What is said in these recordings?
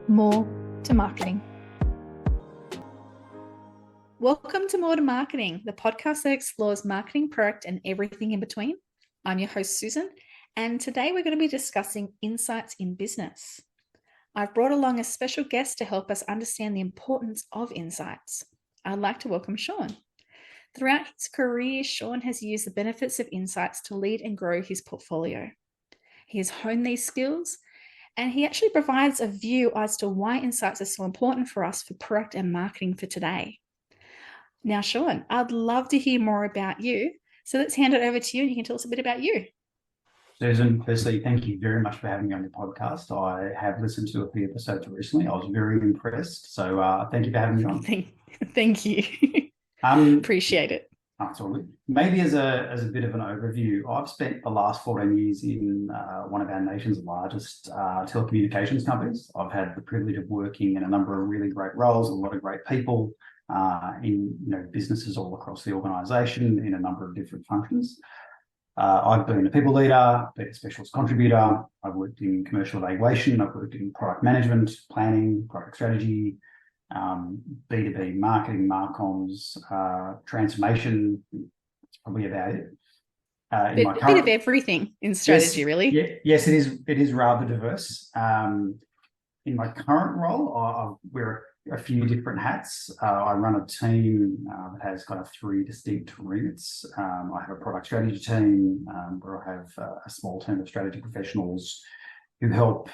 More to Marketing. Welcome to More to Marketing, the podcast that explores marketing, product, and everything in between. I'm your host, Susan, and today we're going to be discussing insights in business. I've brought along a special guest to help us understand the importance of insights. I'd like to welcome Shawn. Throughout his career, Shawn has used the benefits of insights to lead and grow his portfolio. He has honed these skills, and he actually provides a view as to why insights are so important for us for product and marketing for today. Now, Shawn, I'd love to hear more about you. So let's hand it over to you and you can tell us a bit about you. Susan, firstly, thank you very much for having me on your podcast. I have listened to a few episodes recently. I was very impressed. So thank you for having me on. Thank you. Appreciate it. Absolutely. Maybe as a bit of an overview, I've spent the last 14 years in one of our nation's largest telecommunications companies. I've had the privilege of working in a number of really great roles, a lot of great people in businesses all across the organisation in a number of different functions. I've been a people leader, been a specialist contributor. I've worked in commercial evaluation. I've worked in product management, planning, product strategy, B2B marketing, marcoms, transformation. That's probably about it. Bit of everything in strategy, really. Yes, it is. It is rather diverse. In my current role, I wear a few different hats. I run a team that has kind of three distinct remits. I have a product strategy team where I have a small team of strategy professionals who help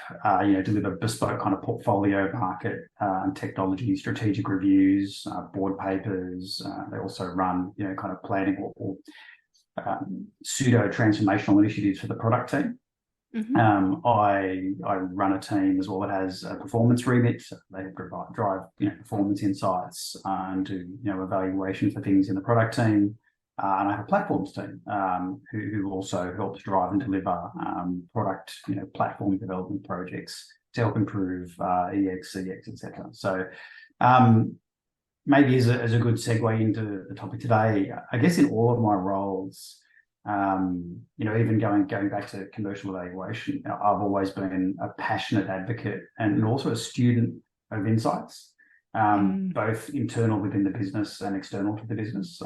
deliver bespoke kind of portfolio, market and technology strategic reviews, board papers. They also run kind of planning or pseudo transformational initiatives for the product team. Mm-hmm. I run a team as well that has a performance remit. They drive performance insights and do evaluation for things in the product team. And I have a platforms team who also helps drive and deliver product platform development projects to help improve EX, CX, etc. So maybe as a good segue into the topic today, I guess in all of my roles. Even going back to commercial evaluation, I've always been a passionate advocate and also a student of insights, both internal within the business and external to the business.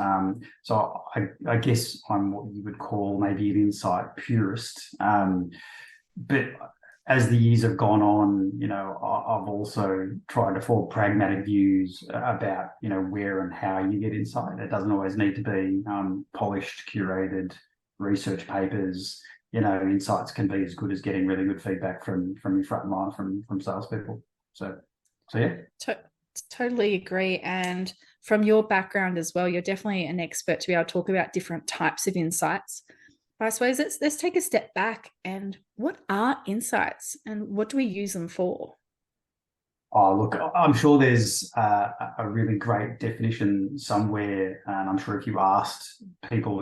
So I guess I'm what you would call maybe an insight purist. But as the years have gone on, I've also tried to form pragmatic views about, where and how you get insight. It doesn't always need to be polished, curated research papers. Insights can be as good as getting really good feedback from your front line, from salespeople. So yeah. Totally agree. And from your background as well, you're definitely an expert to be able to talk about different types of insights. But I suppose let's take a step back. And what are insights and what do we use them for? Oh, look, I'm sure there's a really great definition somewhere. And I'm sure if you asked people,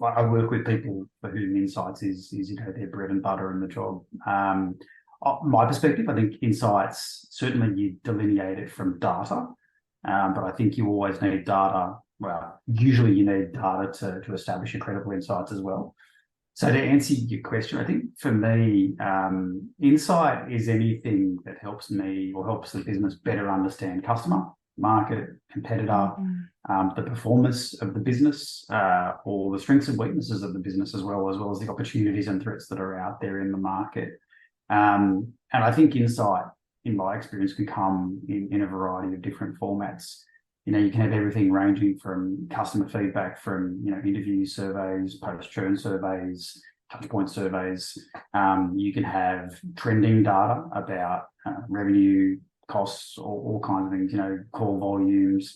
I work with people for whom insights is their bread and butter in the job. My perspective, I think insights, certainly you delineate it from data, but I think you always need data. Well, usually you need data to establish your credible insights as well. So to answer your question, I think for me, insight is anything that helps me or helps the business better understand customer, market, competitor, the performance of the business, or the strengths and weaknesses of the business as well as the opportunities and threats that are out there in the market. And I think insight, in my experience, can come in a variety of different formats. You can have everything ranging from customer feedback from, interview surveys, post-churn surveys, touchpoint surveys. You can have trending data about revenue, costs, all kinds of things, call volumes.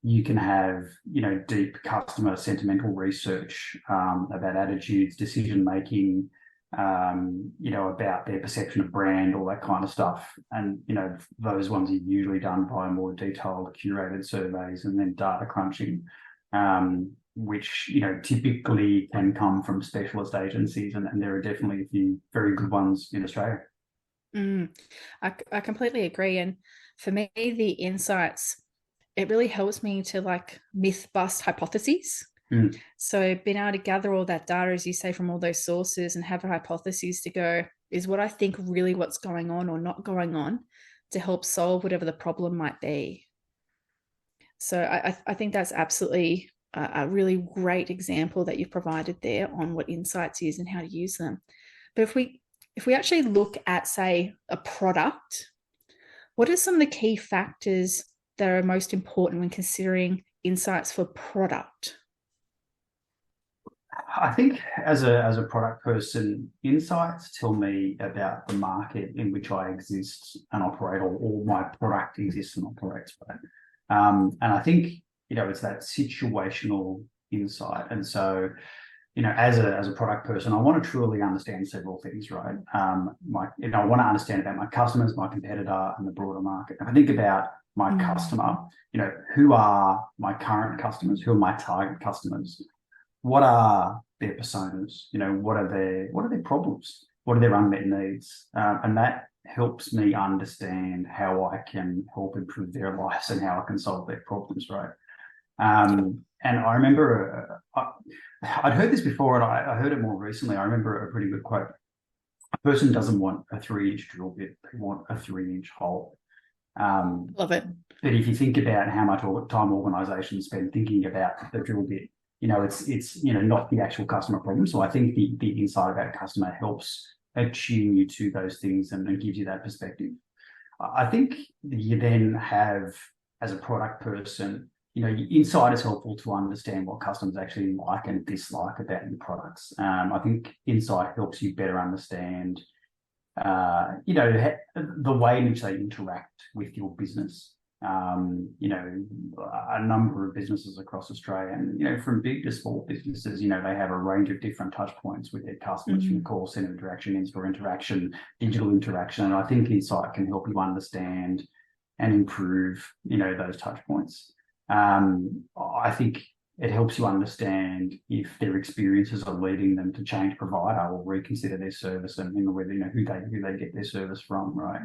You can have, deep customer sentimental research about attitudes, decision-making, about their perception of brand, all that kind of stuff. And, those ones are usually done by more detailed curated surveys and then data crunching, which, typically can come from specialist agencies. And there are definitely a few very good ones in Australia. I completely agree. And for me, the insights, it really helps me to myth bust hypotheses. So being able to gather all that data, as you say, from all those sources and have a hypothesis to go, is what I think really what's going on or not going on? to help solve whatever the problem might be. So I think that's absolutely a really great example that you've provided there on what insights is and how to use them. But if we actually look at, say, a product, what are some of the key factors that are most important when considering insights for product? I think as a product person, insights tell me about the market in which I exist and operate, or my product exists and operates. Right? And I think it's that situational insight. And so as a product person, I want to truly understand several things, right? I want to understand about my customers, my competitor, and the broader market. If I think about my customer, who are my current customers? Who are my target customers? What are their personas? What are their problems? What are their unmet needs? And that helps me understand how I can help improve their lives and how I can solve their problems, right? And I remember I'd heard this before, and I heard it more recently. I remember a pretty good quote. A person doesn't want a 3-inch drill bit; they want a 3-inch hole. Love it. But if you think about how much time organisations spend thinking about the drill bit, it's not the actual customer problem. So I think the insight about customer helps attune you to those things and gives you that perspective. I think you then have, as a product person, insight is helpful to understand what customers actually like and dislike about your products. I think insight helps you better understand, the way in which they interact with your business. A number of businesses across Australia, and from big to small businesses, they have a range of different touch points with their customers, from call center interaction, in-store interaction, digital interaction. And I think insight can help you understand and improve, those touch points. I think it helps you understand if their experiences are leading them to change provider or reconsider their service, and whether who they get their service from, right?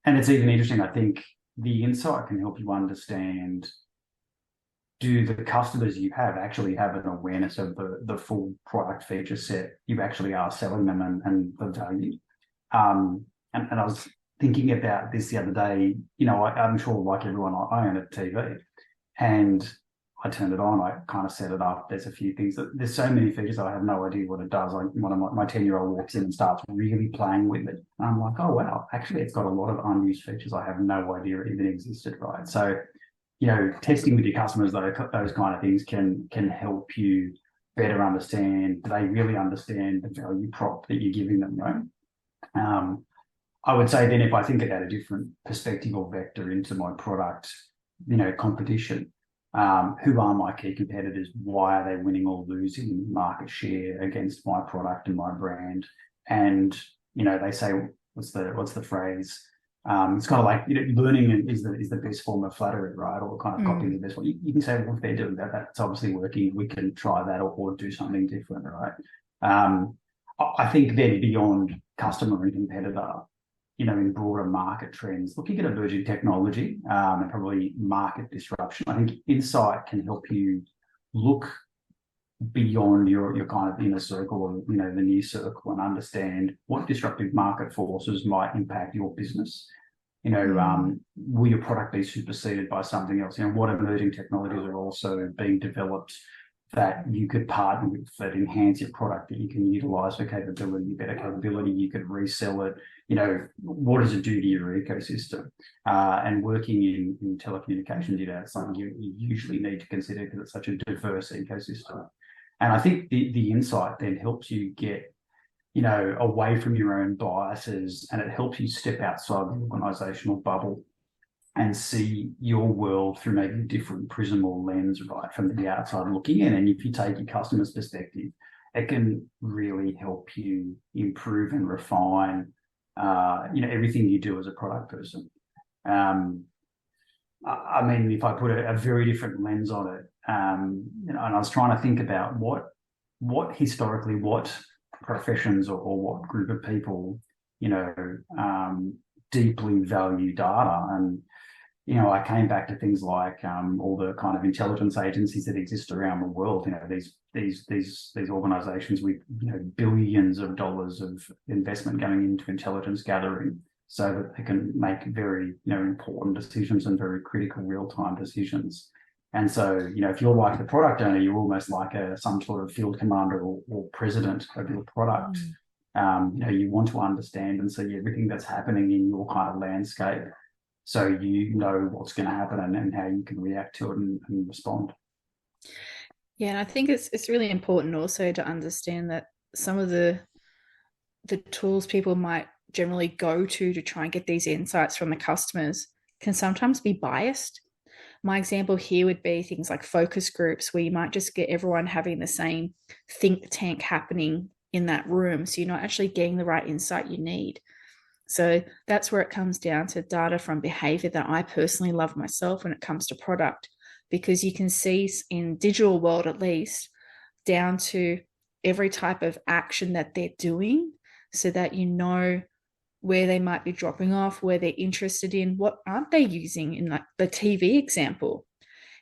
And it's even interesting, I think the insight can help you understand, do the customers you have actually have an awareness of the full product feature set you actually are selling them, and the value. And I was thinking about this the other day. I'm sure, like everyone, I own a TV, and I turned it on. I kind of set it up. There's a few things there's so many features I have no idea what it does. Like one of my 10-year-old walks in and starts really playing with it. And I'm like, oh wow, actually it's got a lot of unused features I have no idea even existed, right? So, testing with your customers, those kind of things can help you better understand, do they really understand the value prop that you're giving them, right? I would say then, if I think about a different perspective or vector into my product, competition, who are my key competitors? Why are they winning or losing market share against my product and my brand? And they say, what's the phrase? It's kind of like learning is the best form of flattery, right? Or kind of copying the best one. You can say, well, if they're doing that, that's obviously working. We can try that or do something different, right? I think then, beyond customer and competitor, in broader market trends, looking at emerging technology and probably market disruption, I think insight can help you look beyond your kind of inner circle, or the near circle, and understand what disruptive market forces might impact your business. Will your product be superseded by something else? What emerging technologies are also being developed that you could partner with, that enhance your product, that you can utilize for capability, better capability, you could resell it. What does it do to your ecosystem? And working in telecommunications, it's something you usually need to consider, because it's such a diverse ecosystem. And I think the insight then helps you get, away from your own biases, and it helps you step outside the organizational bubble and see your world through maybe a different prism or lens, right, from the outside looking in. And if you take your customer's perspective, it can really help you improve and refine, everything you do as a product person. I mean, if I put a very different lens on it, and I was trying to think about what historically, what professions or what group of people, deeply value data. And I came back to things like all the kind of intelligence agencies that exist around the world. These organisations with billions of dollars of investment going into intelligence gathering. so that they can make very, important decisions and very critical real-time decisions. And so, if you're like the product owner, you're almost like some sort of field commander or president of your product. You want to understand and see everything that's happening in your kind of landscape, so you know what's going to happen and how you can react to it and respond. Yeah, and I think it's really important also to understand that some of the tools people might generally go to try and get these insights from the customers can sometimes be biased. My example here would be things like focus groups, where you might just get everyone having the same think tank happening in that room. So you're not actually getting the right insight you need. So that's where it comes down to data from behavior that I personally love myself when it comes to product, because you can see in digital world, at least, down to every type of action that they're doing, so that you know where they might be dropping off, where they're interested in, what aren't they using in like the TV example.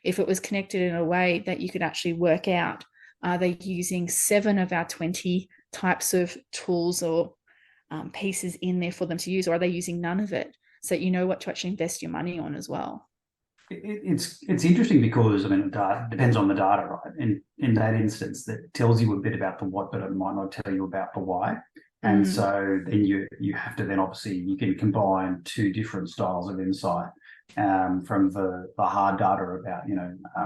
If it was connected in a way that you could actually work out, are they using 7 of our 20 types of tools or pieces in there for them to use, or are they using none of it? So that you know what to actually invest your money on as well. It's interesting because, it depends on the data, right? And in that instance, that tells you a bit about the what, but it might not tell you about the why. And so then you have to then, obviously, you can combine two different styles of insight, from the hard data about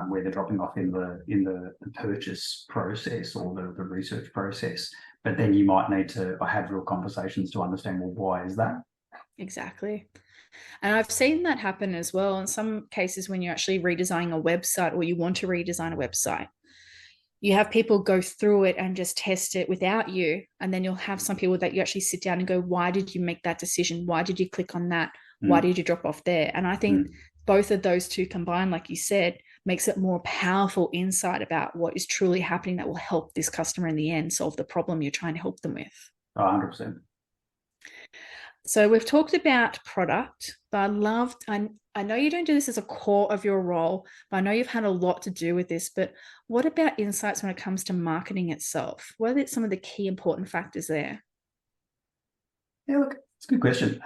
where they're dropping off in the purchase process or the research process. But then you might need to have real conversations to understand, well, why is that? Exactly. And I've seen that happen as well in some cases when you're actually redesigning a website, or you want to redesign a website. You have people go through it and just test it without you. And then you'll have some people that you actually sit down and go, why did you make that decision? Why did you click on that? Why did you drop off there? And I think both of those two combined, like you said, makes it more powerful insight about what is truly happening that will help this customer in the end solve the problem you're trying to help them with. 100%. So we've talked about product, but I know you don't do this as a core of your role, but I know you've had a lot to do with this. But what about insights when it comes to marketing itself? What are some of the key important factors there? Yeah, look, it's a good question.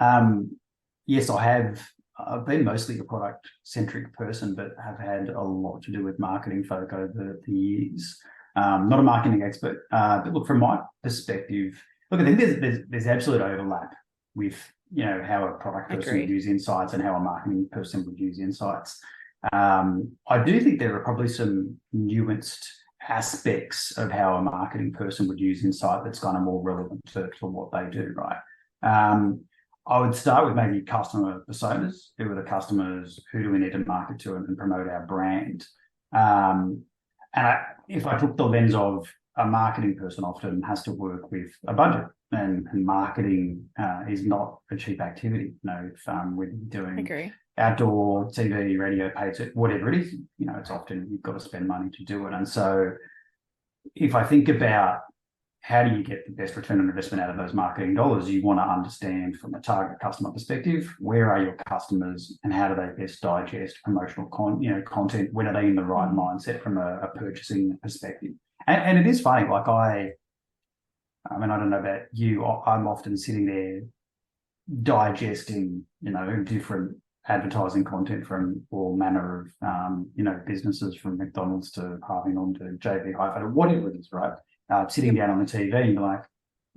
Yes, I've been mostly a product-centric person, but have had a lot to do with marketing folk over the years. Not a marketing expert, but look, from my perspective, look, I think there's absolute overlap with how a product person would use insights and how a marketing person would use insights. I do think there are probably some nuanced aspects of how a marketing person would use insight that's kind of more relevant to what they do, right? I would start with maybe customer personas. Who are the customers? Who do we need to market to and promote our brand? If I took the lens of a marketing person, often has to work with a budget, and marketing is not a cheap activity. If we're doing outdoor TV, radio, paid, whatever it is, it's often you've got to spend money to do it. And so if I think about how do you get the best return on investment out of those marketing dollars, you want to understand from a target customer perspective, where are your customers and how do they best digest promotional content? When are they in the right mindset from a purchasing perspective? And it is funny, like I don't know about you, I'm often sitting there digesting, different advertising content from all manner of, businesses, from McDonald's to Harvey Norman to JB Hi-Fi, whatever it is, right? Sitting down on the TV and be like,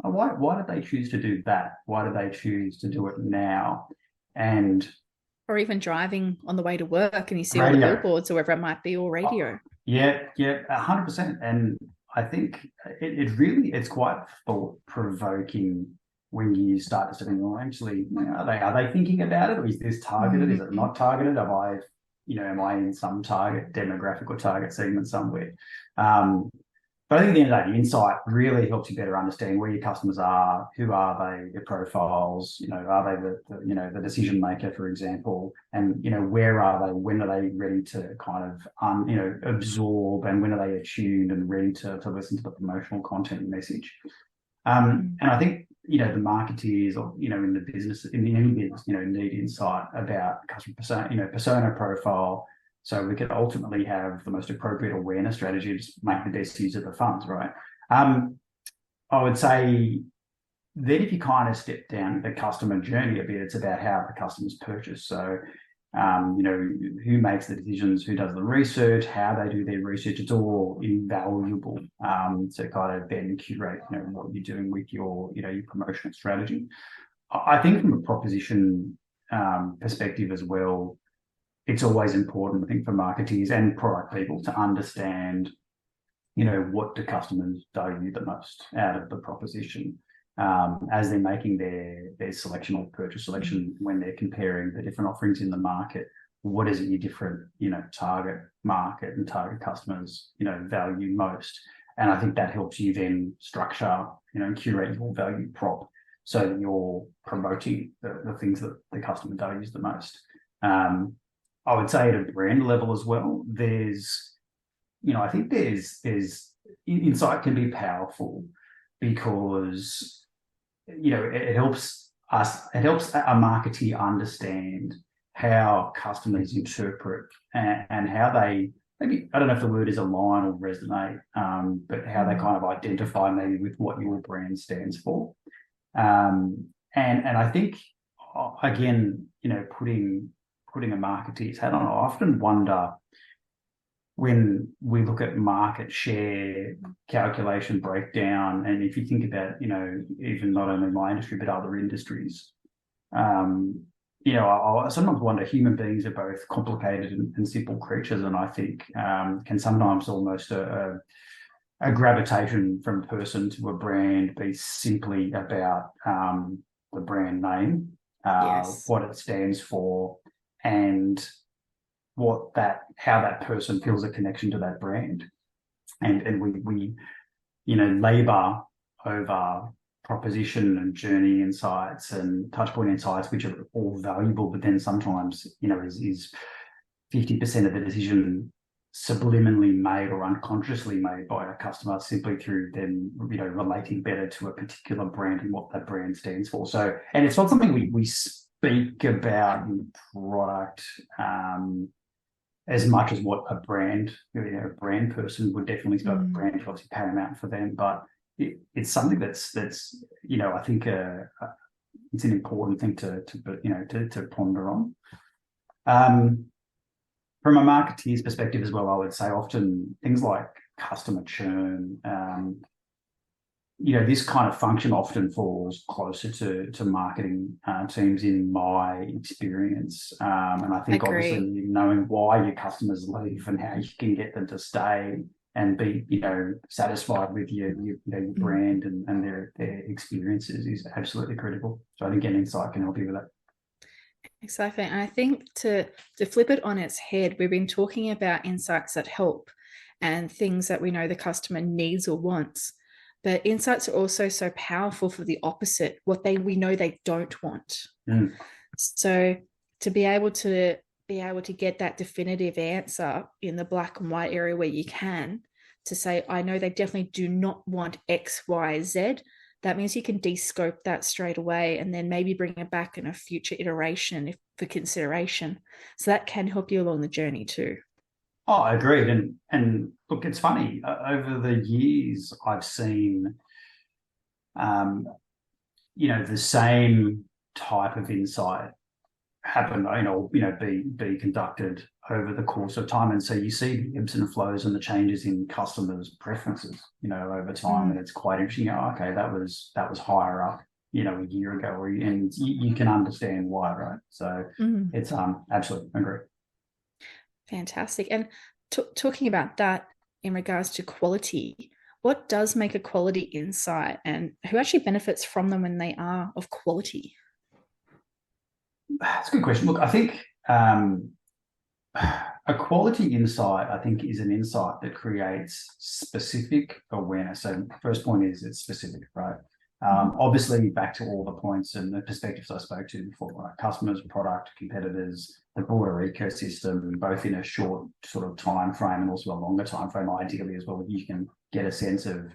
oh, why did they choose to do that? Why did they choose to do it now? Or even driving on the way to work and you see all the billboards or wherever it might be, or radio. Yeah, 100%. And I think it's quite thought-provoking when you start to think, well, actually, are they thinking about it? Or is this targeted? Is it not targeted? Am I in some target demographic or target segment somewhere? But I think at the end of the day, the insight really helps you better understand where your customers are, who are they, their profiles, are they the decision maker, for example, and where are they, when are they ready to kind of absorb, and when are they attuned and ready to listen to the promotional content and message. And I think the marketeers or in the business, in any business, need insight about customer persona profile, so we can ultimately have the most appropriate awareness strategy to make the best use of the funds, right? I would say then if you kind of step down the customer journey a bit, it's about how the customers purchase. So, who makes the decisions, who does the research, how they do their research, it's all invaluable to kind of then curate, what you're doing with your promotional strategy. I think from a proposition perspective as well, it's always important, I think, for marketeers and product people to understand, what do customers value the most out of the proposition as they're making their selection or purchase selection when they're comparing the different offerings in the market. What is it your different, target market and target customers, value most? And I think that helps you then structure, and curate your value prop so that you're promoting the things that the customer values the most. I would say at a brand level as well, I think there's insight can be powerful because, it helps a marketer understand how customers interpret and how they, maybe, I don't know if the word is align or resonate, but how they kind of identify maybe with what your brand stands for. And I think, again, putting a marketeer's hat on, I often wonder when we look at market share calculation breakdown, and if you think about, even not only my industry, but other industries, I sometimes wonder, human beings are both complicated and simple creatures, and I think can sometimes almost a gravitation from person to a brand be simply about the brand name, Yes. what it stands for, and how that person feels a connection to that brand. And we labor over proposition and journey insights and touchpoint insights, which are all valuable, but then sometimes, is 50% of the decision subliminally made or unconsciously made by a customer simply through them, relating better to a particular brand and what that brand stands for. So, and it's not something we speak about in product as much as what a brand person would definitely speak. Brand is obviously paramount for them, but it's something that's I think it's an important thing to ponder on. From a marketeer's perspective as well, I would say often things like customer churn, this kind of function often falls closer to marketing teams in my experience. And I think obviously knowing why your customers leave and how you can get them to stay and be, satisfied with your brand and their experiences is absolutely critical. So I think an insight can help you with that. Exactly. And I think to flip it on its head, we've been talking about insights that help and things that we know the customer needs or wants. But insights are also so powerful for the opposite, what we know they don't want. So to be able to get that definitive answer in the black and white area where you can, to say, I know they definitely do not want X, Y, Z. That means you can de-scope that straight away and then maybe bring it back in a future iteration for consideration. So that can help you along the journey too. Oh, agreed. And look, it's funny. Over the years, I've seen, the same type of insight happen, be conducted over the course of time. And so you see the ebbs and flows and the changes in customers' preferences, over time. And it's quite interesting. Okay, that was higher up, a year ago, and you can understand why, right? So it's absolutely agree. Fantastic. And talking about that in regards to quality, what does make a quality insight and who actually benefits from them when they are of quality? That's a good question. Look, I think a quality insight, I think, is an insight that creates specific awareness. So the first point is it's specific, right? Obviously, back to all the points and the perspectives I spoke to before, right? Customers, product, competitors, the broader ecosystem, both in a short sort of time frame and also a longer time frame, ideally as well. You can get a sense of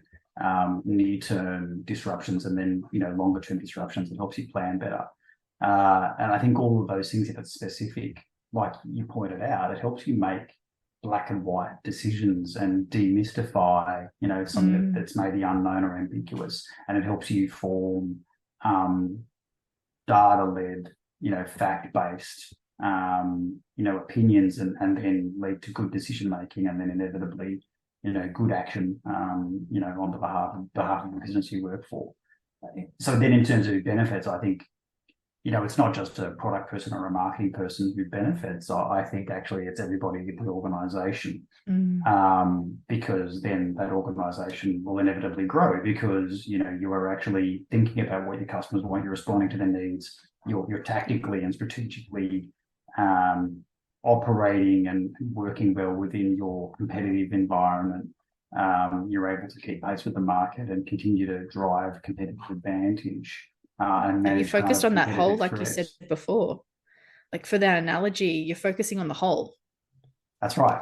near-term disruptions and then longer-term disruptions. It helps you plan better. And I think all of those things, if it's specific, like you pointed out, it helps you make black and white decisions and demystify, something that's maybe unknown or ambiguous. And it helps you form um, data-led, fact-based, opinions, and then lead to good decision making, and then inevitably, good action, on the behalf of the business you work for. So then, in terms of benefits, I think it's not just a product person or a marketing person who benefits. I think actually it's everybody in the organisation, because then that organisation will inevitably grow because you are actually thinking about what your customers want, you're responding to their needs, you're tactically and strategically operating and working well within your competitive environment. You're able to keep pace with the market and continue to drive competitive advantage. And you manage kind focused of on that whole, competitive like you said threats. before. Like for that analogy, you're focusing on the whole. That's right.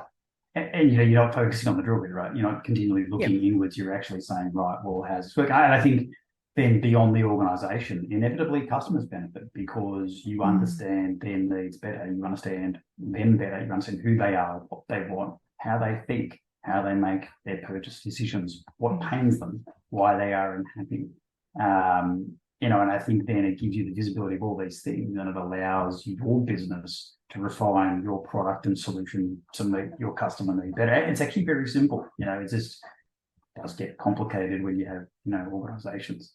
And you're not focusing on the drill bit, right? You're not continually Yep. looking inwards. You're actually saying, right, well, how's this work? And I think then beyond the organisation, inevitably customers benefit because you understand their needs better. You understand them better. You understand who they are, what they want, how they think, how they make their purchase decisions, what pains them, why they are unhappy. And I think then it gives you the visibility of all these things, and it allows your business to refine your product and solution to meet your customer need better. It's actually very simple. It just does get complicated when you have, organizations.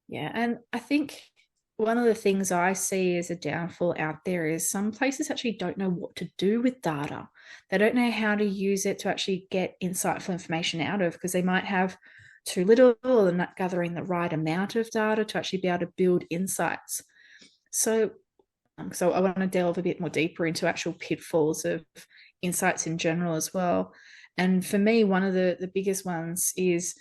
Yeah. And I think one of the things I see as a downfall out there is some places actually don't know what to do with data. They don't know how to use it to actually get insightful information out of, because they might have too little or not gathering the right amount of data to actually be able to build insights. So I want to delve a bit more deeper into actual pitfalls of insights in general as well. And for me, one of the biggest ones is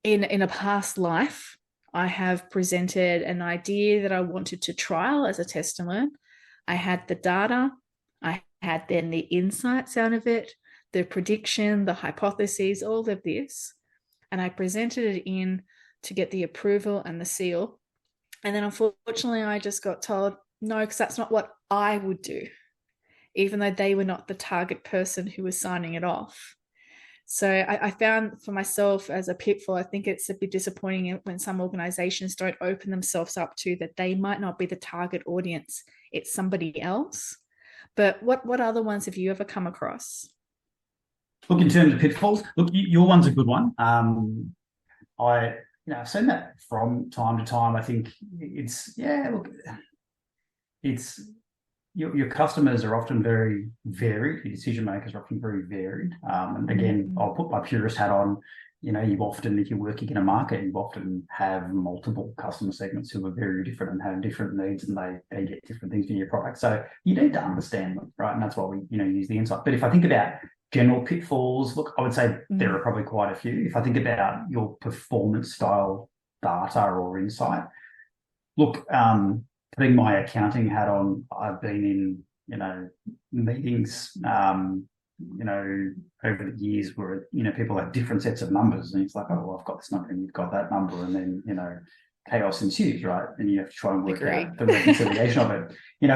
in a past life, I have presented an idea that I wanted to trial as a test and learn. I had the data, I had then the insights out of it, the prediction, the hypotheses, all of this. And I presented it in to get the approval and the seal. And then unfortunately, I just got told, no, because that's not what I would do, even though they were not the target person who was signing it off. So I found for myself as a pitfall, I think it's a bit disappointing when some organizations don't open themselves up to that they might not be the target audience. It's somebody else. But what other ones have you ever come across? Look, in terms of pitfalls, look, your one's a good one. I've seen that from time to time. I think it's your customers are often very varied. Your decision makers are often very varied. And again, I'll put my purist hat on. You often, if you're working in a market, you often have multiple customer segments who are very different and have different needs, and they get different things from your product. So you need to understand them, right? And that's why we, use the insight. But if I think about general pitfalls, look, I would say there are probably quite a few. If I think about your performance style data or insight, look, putting my accounting hat on, I've been in, meetings, over the years where, people have different sets of numbers, and it's like, oh, well, I've got this number and you've got that number, and then, chaos ensues, right? And you have to try and work out the reconciliation of it.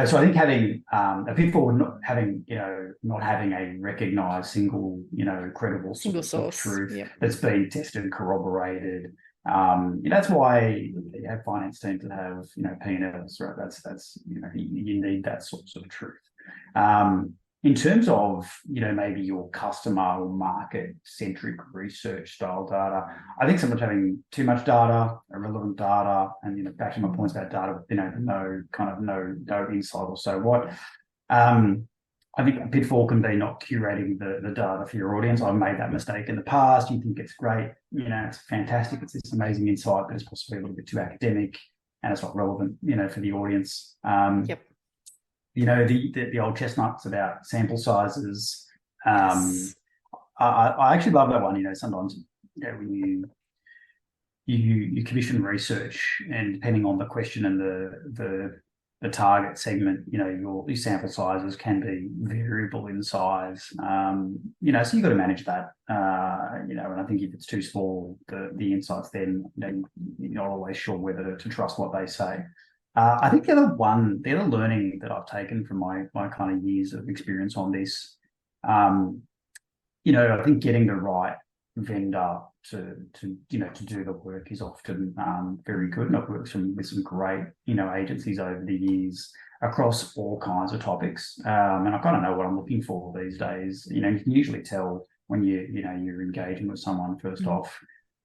So I think having a pitfall of not having a recognised single, credible source of truth that's been tested, corroborated. That's why you have finance teams that have, P&Ls, right? That's you need that sort of truth. In terms of, maybe your customer or market centric research style data, I think sometimes having too much data, irrelevant data, and back to my points about data, no insight or so what. I think a pitfall can be not curating the data for your audience. I've made that mistake in the past. You think it's great, it's fantastic, it's this amazing insight, but it's possibly a little bit too academic and it's not relevant, for the audience. The old chestnuts about sample sizes. Yes. I actually love that one. Sometimes when you commission research, and depending on the question and the target segment, your sample sizes can be variable in size. So you've got to manage that. And I think if it's too small, the insights, then you're not always sure whether to trust what they say. I think the other learning that I've taken from my kind of years of experience on this, I think getting the right vendor to do the work is often very good, and I've worked with some great agencies over the years across all kinds of topics, and I kind of know what I'm looking for these days. You can usually tell when you're engaging with someone first off,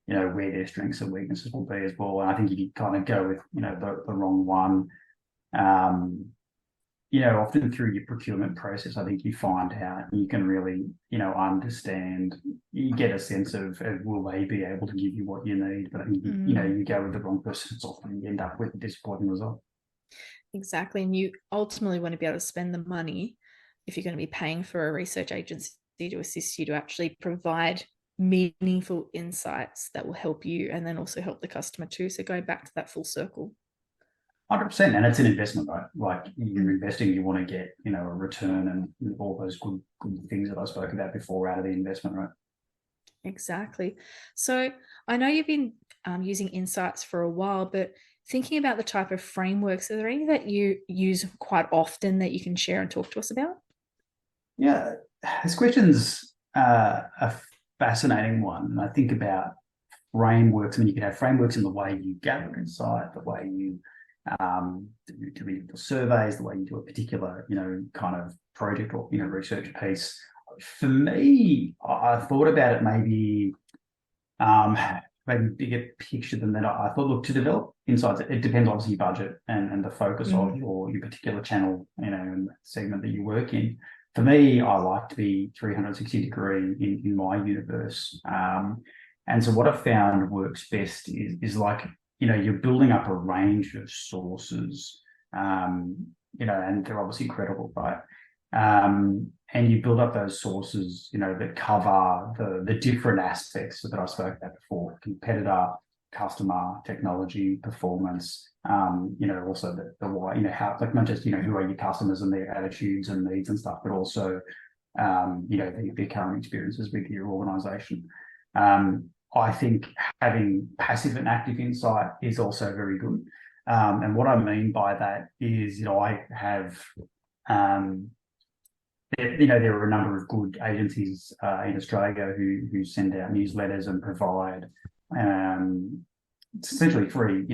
where their strengths and weaknesses will be as well. And I think if you kind of go with the wrong one, often through your procurement process, I think you find out you can really, understand, you get a sense of will they be able to give you what you need. But I think, you go with the wrong person, it's often you end up with a disappointing result. Exactly. And you ultimately want to be able to spend the money if you're going to be paying for a research agency to assist you to actually provide meaningful insights that will help you and then also help the customer too. So going back to that full circle. 100%, and it's an investment, right? Like you're investing, you want to get a return and all those good things that I spoke about before out of the investment, right? Exactly. So I know you've been using insights for a while, but thinking about the type of frameworks, are there any that you use quite often that you can share and talk to us about? Yeah, this question's a fascinating one, and I think about frameworks. I mean, you can have frameworks in the way you gather insight, the way you do surveys, the way you do a particular, kind of project or, research piece. For me, I thought about it maybe bigger picture than that. I thought, look, to develop insights, it depends obviously your budget and the focus of your particular channel, and segment that you work in. For me, I like to be 360 degree in my universe. And so what I've found works best is like, you're building up a range of sources, and they're obviously credible, right? And you build up those sources, that cover the different aspects that I spoke about before: competitor, customer, technology, performance. Also the why, how, like, not just who are your customers and their attitudes and needs and stuff, but also their current experiences with your organisation. I think having passive and active insight is also very good. And what I mean by that is, I have, there are a number of good agencies in Australia who send out newsletters and provide essentially free,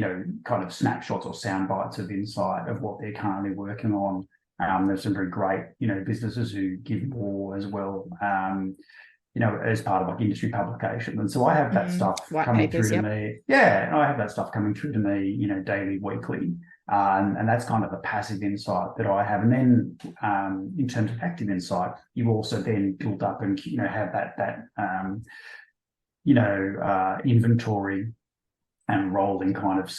kind of snapshots or sound bites of insight of what they're currently working on. There's some very great, businesses who give more as well. As part of like industry publication. And so I have that stuff coming through to me. Yeah, I have that stuff coming through to me, daily, weekly. And that's kind of the passive insight that I have. And then in terms of active insight, you also then build up and, have that inventory and rolling kind of,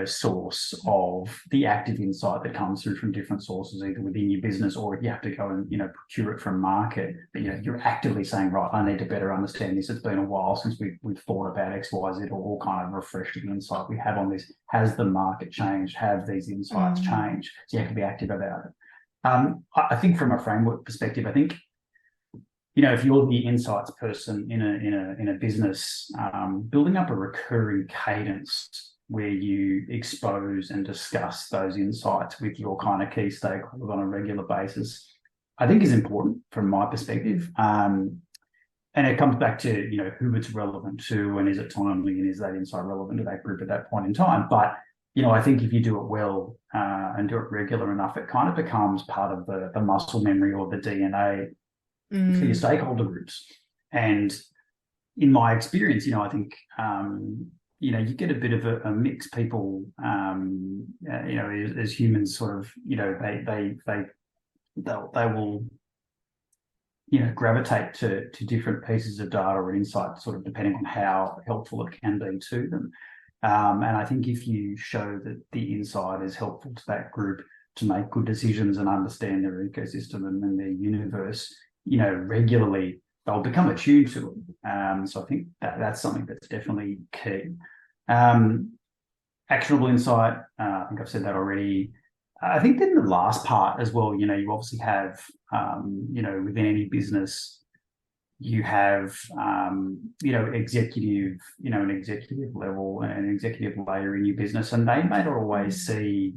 source of the active insight that comes through from different sources, either within your business or if you have to go and, procure it from market. But, you're actively saying, right, I need to better understand this. It's been a while since we've thought about X, Y, Z, or kind of refresh the insight we have on this. Has the market changed? Have these insights changed? So you have to be active about it. I think from a framework perspective, I think, if you're the insights person in a business, building up a recurring cadence where you expose and discuss those insights with your kind of key stakeholders on a regular basis, I think is important from my perspective. And it comes back to, who it's relevant to and is it timely and is that insight relevant to that group at that point in time. But, I think if you do it well and do it regular enough, it kind of becomes part of the muscle memory or the DNA for your stakeholder groups. And in my experience, I think, you get a bit of a mix. People, as humans sort of, they will, gravitate to different pieces of data or insight, sort of depending on how helpful it can be to them. And I think if you show that the insight is helpful to that group to make good decisions and understand their ecosystem and their universe, regularly, they'll become attuned to it. So I think that's something that's definitely key. Actionable insight, I think I've said that already. I think then the last part as well, you obviously have, within any business, you have, executive, an executive level and an executive layer in your business, and they may not always see,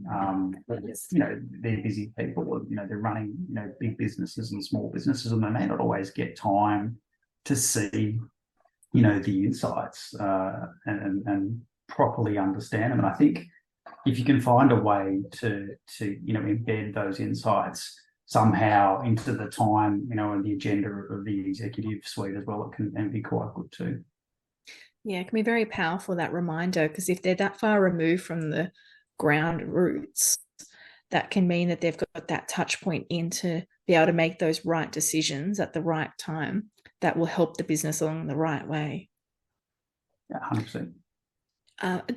they're busy people, they're running, big businesses and small businesses, and they may not always get time to see the insights and properly understand them. And I think if you can find a way to embed those insights somehow into the time, and the agenda of the executive suite as well, it can be quite good too. Yeah, it can be very powerful, that reminder, because if they're that far removed from the ground roots, that can mean that they've got that touch point in to be able to make those right decisions at the right time that will help the business along the right way. Yeah, 100%.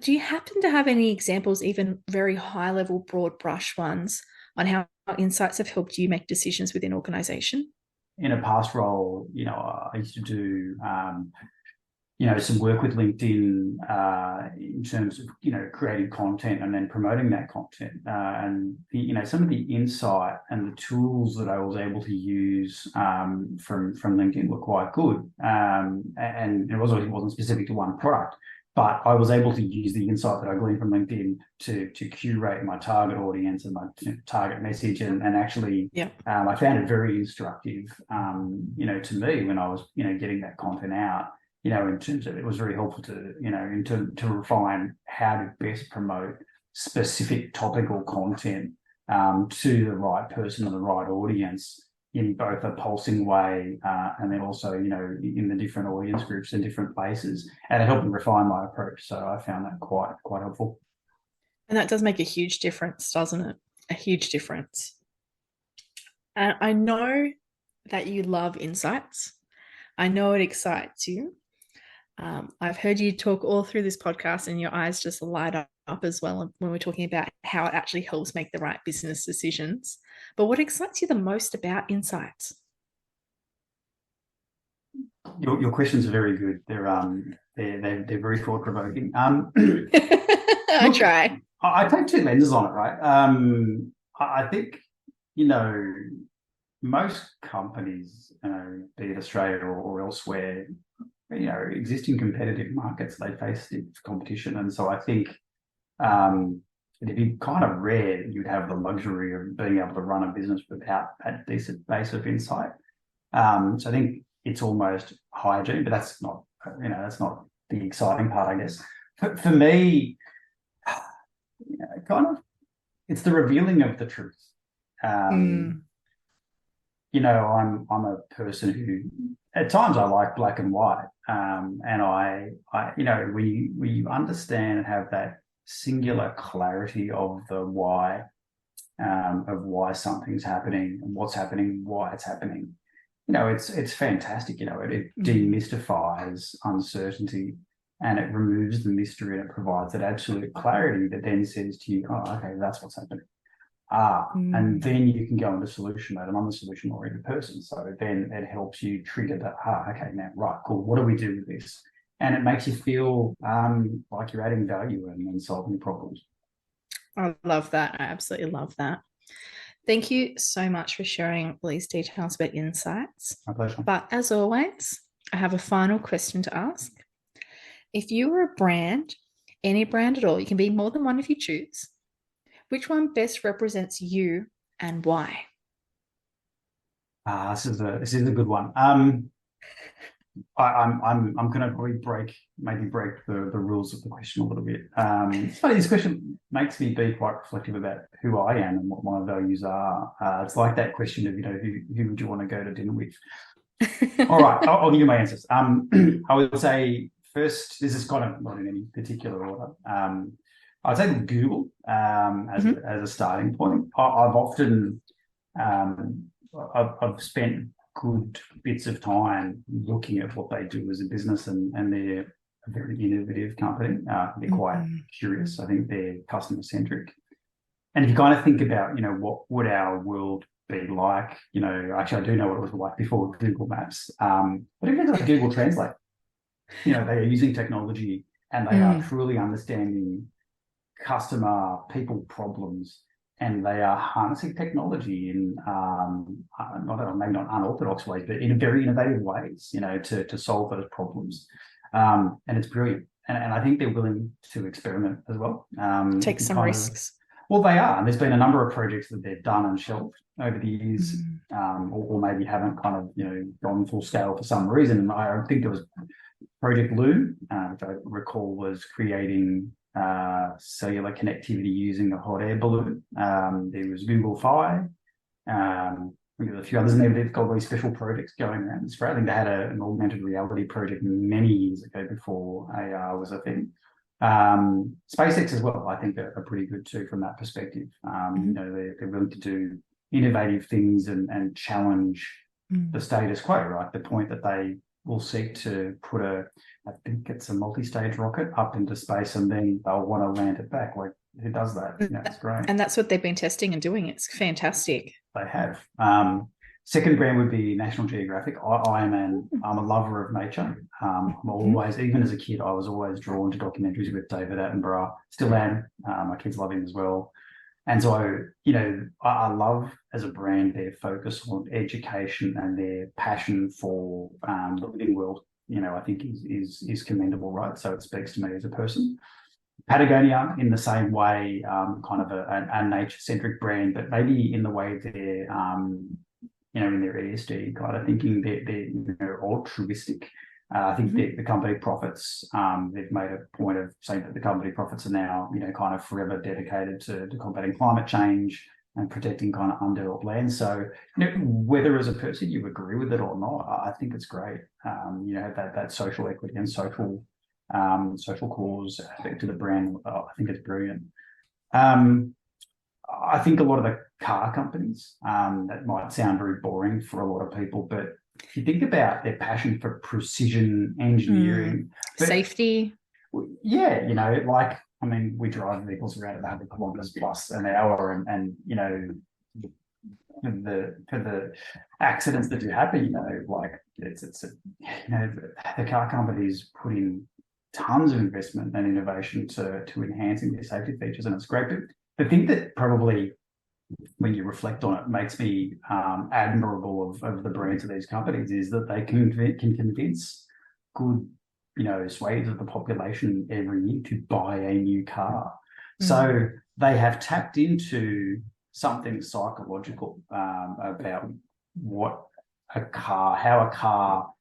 Do you happen to have any examples, even very high level, broad brush ones, on how insights have helped you make decisions within organization? In a past role, I used to do some work with LinkedIn in terms of, creating content and then promoting that content. And some of the insight and the tools that I was able to use from LinkedIn were quite good. And it wasn't specific to one product, but I was able to use the insight that I gleaned from LinkedIn to curate my target audience and my target message. And actually, I found it very instructive, to me when I was, getting that content out. In terms of, it was very helpful to refine how to best promote specific topical content to the right person or the right audience in both a pulsing way and then also, in the different audience groups in different places. And it helped me refine my approach. So I found that quite helpful. And that does make a huge difference, doesn't it? A huge difference. And I know that you love insights. I know it excites you. I've heard you talk all through this podcast and your eyes just light up as well when we're talking about how it actually helps make the right business decisions. But what excites you the most about insights? Your questions are very good. They're very thought provoking. I try. I take two lenses on it, right? I think most companies, be it Australia or elsewhere, existing competitive markets, they face stiff competition. And so I think it'd be kind of rare that you'd have the luxury of being able to run a business without that decent base of insight. So I think it's almost hygiene, but that's not the exciting part, I guess. For me, kind of, it's the revealing of the truth. I'm a person who, at times, I like black and white, and I when you understand and have that singular clarity of the why, of why something's happening and what's happening, why it's happening. It's fantastic. It demystifies uncertainty and it removes the mystery and it provides that absolute clarity that then says to you, oh, okay, that's what's happening. And then you can go into solution mode. And I'm a solution-oriented person. So then it helps you trigger that, okay, now, right, cool. What do we do with this? And it makes you feel like you're adding value and solving problems. I love that. I absolutely love that. Thank you so much for sharing all these details about insights. My pleasure. But as always, I have a final question to ask. If you were a brand, any brand at all, you can be more than one if you choose, which one best represents you and why? This is a good one. I'm going to probably break the rules of the question a little bit. It's funny, this question makes me be quite reflective about who I am and what my values are. It's like that question of who would you want to go to dinner with? All right, I'll give you my answers. I would say first, this is kind of not in any particular order. I'd say Google as a starting point. I've often I've spent good bits of time looking at what they do as a business, and they're a very innovative company. They're quite curious. I think they're customer centric. And if you kind of think about, what would our world be like? Actually, I do know what it was like before Google Maps. But even like Google Translate, they are using technology and they are truly understanding customer people problems, and they are harnessing technology in maybe not unorthodox ways, but in very innovative ways, to solve those problems. And it's brilliant. And I think they're willing to experiment as well. Take some risks. Well, they are. And there's been a number of projects that they've done and shelved over the years, or maybe haven't kind of, gone full scale for some reason. And I think there was Project Loom, which I recall was creating cellular connectivity using a hot air balloon. There was Google Fi. There's a few others, and they've got all these special projects going around. It's great. I think they had an augmented reality project many years ago before AR was a thing. SpaceX as well, I think, are pretty good too from that perspective. They're willing to do innovative things and challenge the status quo, right? The point that they will seek to put I think it's a multi-stage rocket up into space, and then they'll want to land it back. Like, who does that? It's great. And that's what they've been testing and doing. It's fantastic. They have. Second brand would be National Geographic. I'm a lover of nature. I'm always, even as a kid, I was always drawn to documentaries with David Attenborough. Still am. My kids love him as well. And so, I love as a brand their focus on education and their passion for the living world. I think is commendable, right? So it speaks to me as a person. Patagonia, in the same way, kind of a nature-centric brand, but maybe in the way they're, in their ESG kind of thinking, they're altruistic. I think the company profits, they've made a point of saying that the company profits are now, kind of forever dedicated to combating climate change and protecting kind of undeveloped land. So, whether as a person you agree with it or not, I think it's great. That social equity and social cause aspect to the brand, I think it's brilliant. I think a lot of the car companies, that might sound very boring for a lot of people, but if you think about their passion for precision engineering, safety. Yeah, we drive vehicles around at 100 kilometers plus an hour, and for the accidents that do happen, the car companies put in tons of investment and innovation to enhancing their safety features, and it's great. But the thing that probably, when you reflect on it, makes me admirable of the brands of these companies is that they can convince good, swathes of the population every year to buy a new car. So they have tapped into something psychological about how a car,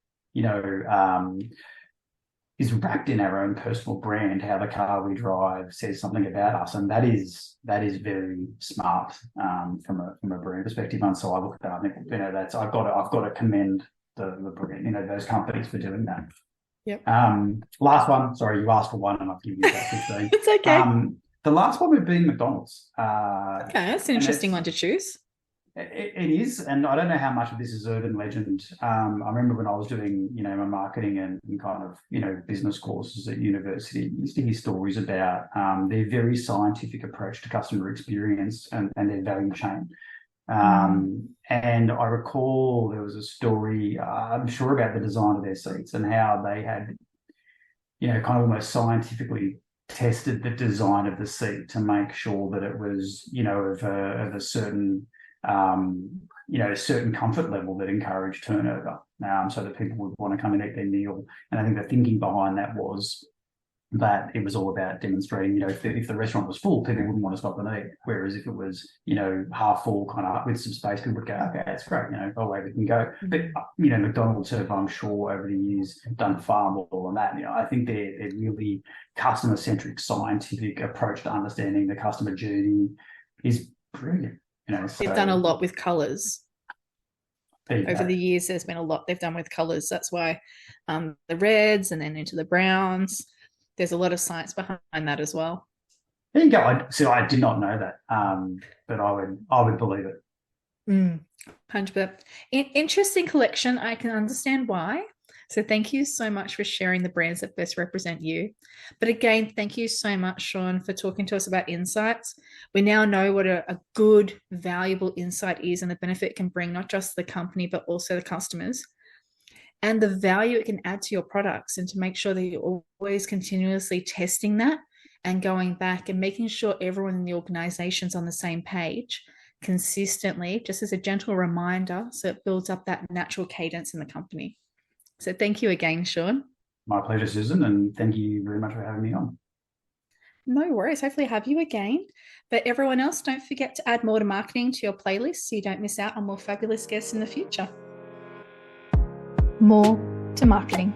is wrapped in our own personal brand. How the car we drive says something about us, and that is very smart from a brand perspective. And so I look at that, I think I've got to commend the brand, those companies for doing that. Yep. Last one. Sorry, you asked for one, and I've given you about 15. It's okay. The last one would be McDonald's. Okay, that's an interesting one to choose. It is, and I don't know how much of this is urban legend. I remember when I was doing, my marketing and kind of, business courses at university, I used to hear stories about their very scientific approach to customer experience and their value chain. And I recall there was a story, I'm sure, about the design of their seats and how they had, kind of almost scientifically tested the design of the seat to make sure that it was, of a certain certain comfort level that encouraged turnover, so that people would want to come and eat their meal. And I think the thinking behind that was that it was all about demonstrating, if the restaurant was full, people wouldn't want to stop and eat. Whereas if it was, half full, kind of with some space, people would go, okay, that's great, away we can go. But, McDonald's have, I'm sure, over the years done far more than that. I think their really customer-centric, scientific approach to understanding the customer journey is brilliant. They've done a lot with colours. Over the years, there's been a lot they've done with colours. That's why the reds and then into the browns. There's a lot of science behind that as well. There you go. I did not know that, but I would believe it. 100%. Interesting collection. I can understand why. So thank you so much for sharing the brands that best represent you. But again, thank you so much, Shawn, for talking to us about insights. We now know what a good, valuable insight is and the benefit it can bring, not just the company, but also the customers, and the value it can add to your products, and to make sure that you're always continuously testing that and going back and making sure everyone in the organization is on the same page consistently, just as a gentle reminder, so it builds up that natural cadence in the company. So thank you again, Shawn. My pleasure, Susan, and thank you very much for having me on. No worries. Hopefully I have you again. But everyone else, don't forget to add More to Marketing to your playlist so you don't miss out on more fabulous guests in the future. More to Marketing.